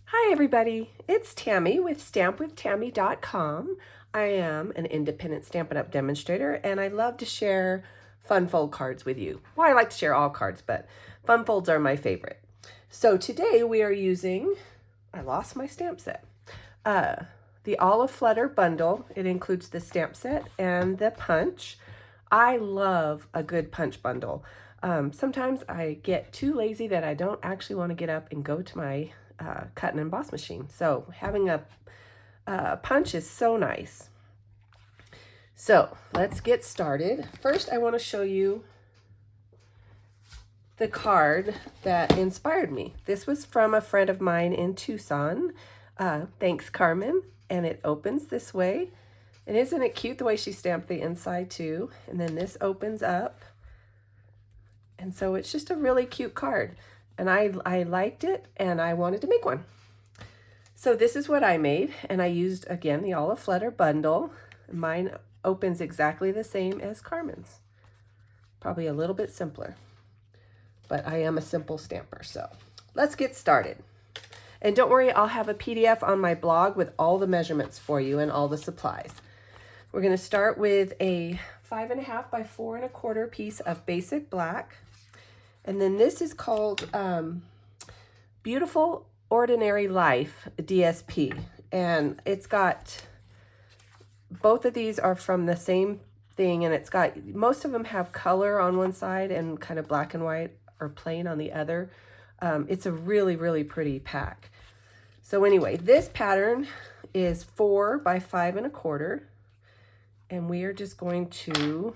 Hi everybody, it's Tammy with stampwithtammy.com. I am an independent Stampin' Up! Demonstrator and I love to share fun fold cards with you. Well, I like to share all cards, but fun folds are my favorite. So today we are using, I lost my stamp set, the Aflutter bundle. It includes the stamp set and the punch. I love a good punch bundle. Sometimes I get too lazy that I don't actually want to get up and go to my cut and emboss machine. So having a punch is so nice. So let's get started. First, I want to show you the card that inspired me. This was from a friend of mine in Tucson. Thanks, Carmen. And it opens this way. And isn't it cute the way she stamped the inside too? And then this opens up. And so it's just a really cute card. And I liked it and I wanted to make one. So this is what I made, and I used, again, the Aflutter bundle. Mine opens exactly the same as Carmen's. Probably a little bit simpler, but I am a simple stamper. So let's get started. And don't worry, I'll have a PDF on my blog with all the measurements for you and all the supplies. We're gonna start with a 5.5 by 4 1/4 piece of basic black. And then this is called Beautiful Ordinary Life DSP. And it's got, both of these are from the same thing, and it's got, most of them have color on one side and kind of black and white or plain on the other. It's a really, really pretty pack. So anyway, this pattern is 4 by 5 1/4. And we are just going to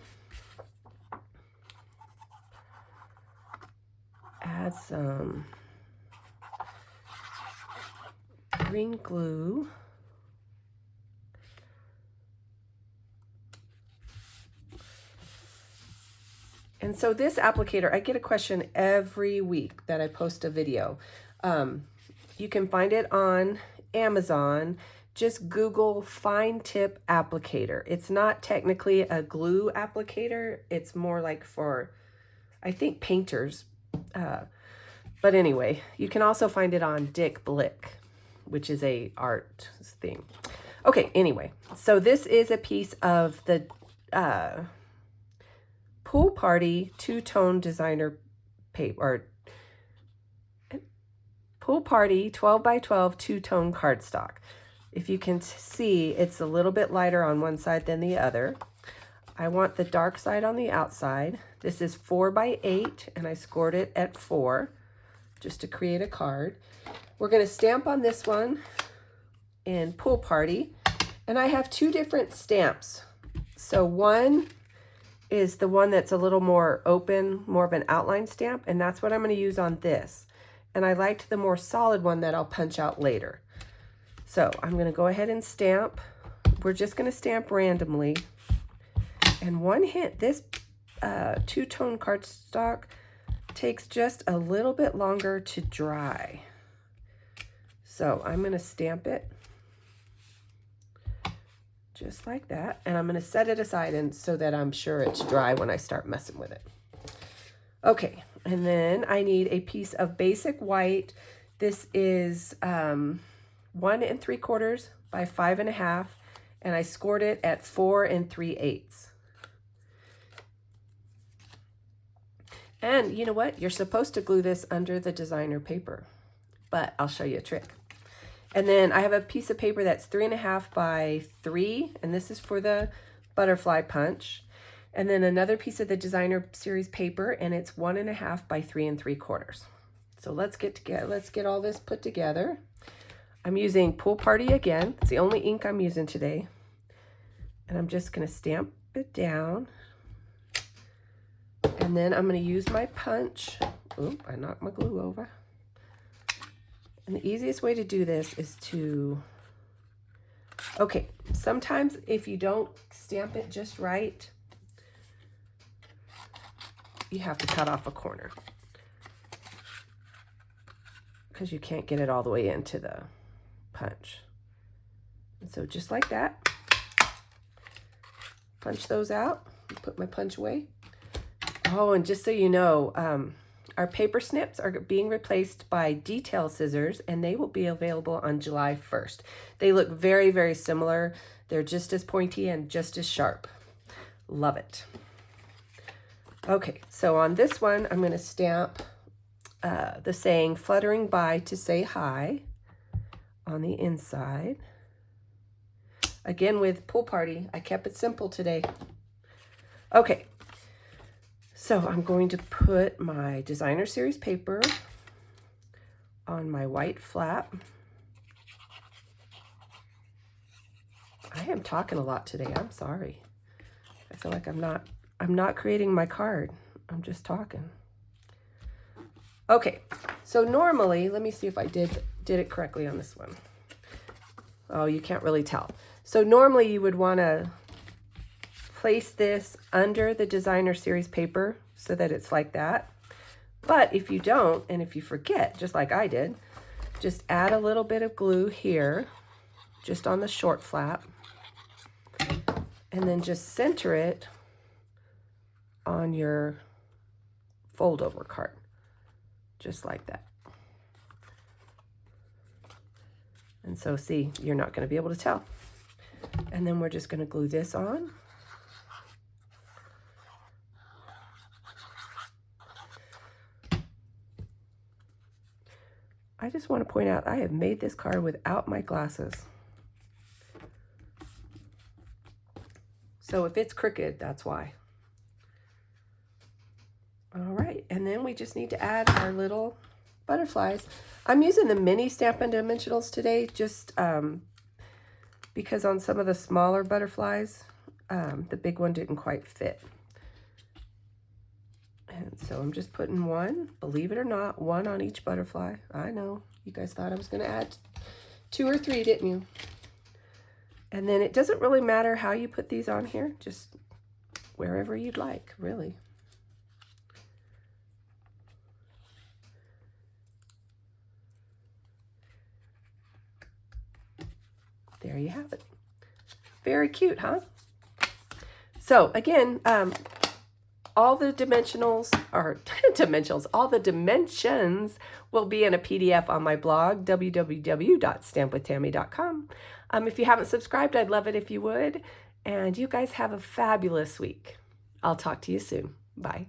add some green glue. And so this applicator, I get a question every week that I post a video. You can find it on Amazon. Just Google fine tip applicator. It's not technically a glue applicator. It's more like for, I think, painters. But anyway, you can also find it on Dick Blick, which is a art thing. Okay, anyway, so this is a piece of the Pool Party two-tone designer paper, or Pool Party 12 by 12 two-tone cardstock. If you can see, it's a little bit lighter on one side than the other. I want the dark side on the outside. This is 4 by 8, and I scored it at 4 just to create a card. We're going to stamp on this one in Pool Party, and I have 2 different stamps. So one is the one that's a little more open, more of an outline stamp, and that's what I'm going to use on this. And I liked the more solid one that I'll punch out later. So I'm going to go ahead and stamp. We're just going to stamp randomly. And one hint, this two-tone cardstock takes just a little bit longer to dry. So I'm going to stamp it just like that. And I'm going to set it aside and so that I'm sure it's dry when I start messing with it. Okay, and then I need a piece of basic white. This is 1 3/4 by 5 1/2, and I scored it at 4 3/8. And you know what? You're supposed to glue this under the designer paper, but I'll show you a trick. And then I have a piece of paper that's 3 1/2 by 3, and this is for the butterfly punch. And then another piece of the designer series paper, and it's 1 1/2 by 3 3/4. So let's get all this put together. I'm using Pool Party again. It's the only ink I'm using today. And I'm just going to stamp it down. And then I'm going to use my punch. Oop, I knocked my glue over. And the easiest way to do this is to, okay, sometimes if you don't stamp it just right, you have to cut off a corner because you can't get it all the way into the punch. And so just like that, punch those out, put my punch away. Oh, and just so you know, Our paper snips are being replaced by detail scissors, and they will be available on July 1st. They look very, very similar. They're just as pointy and just as sharp. Love it. Okay, so on this one, I'm going to stamp the saying "fluttering by to say hi" on the inside. Again, with Pool Party, I kept it simple today. Okay, so I'm going to put my designer series paper on my white flap. I am talking a lot today. I'm sorry. I feel like I'm not creating my card. I'm just talking. Okay, so normally, let me see if I did it correctly on this one. Oh, you can't really tell. So normally you would want to place this under the designer series paper so that it's like that. But if you don't, and if you forget, just like I did, just add a little bit of glue here, just on the short flap, and then just center it on your fold over card, just like that. And so see, you're not going to be able to tell. And then we're just going to glue this on. I just want to point out I have made this card without my glasses. So if it's crooked, that's why. All right, and then we just need to add our little butterflies. I'm using the mini Stampin' Dimensionals today just because on some of the smaller butterflies, the big one didn't quite fit. And so I'm just putting one, believe it or not, one on each butterfly. I know, you guys thought I was going to add 2 or 3, didn't you? And then it doesn't really matter how you put these on here, just wherever you'd like, really. There you have it. Very cute, huh? So again, all the dimensionals, all the dimensions will be in a PDF on my blog, www.stampwithtammy.com. If you haven't subscribed, I'd love it if you would. And you guys have a fabulous week. I'll talk to you soon. Bye.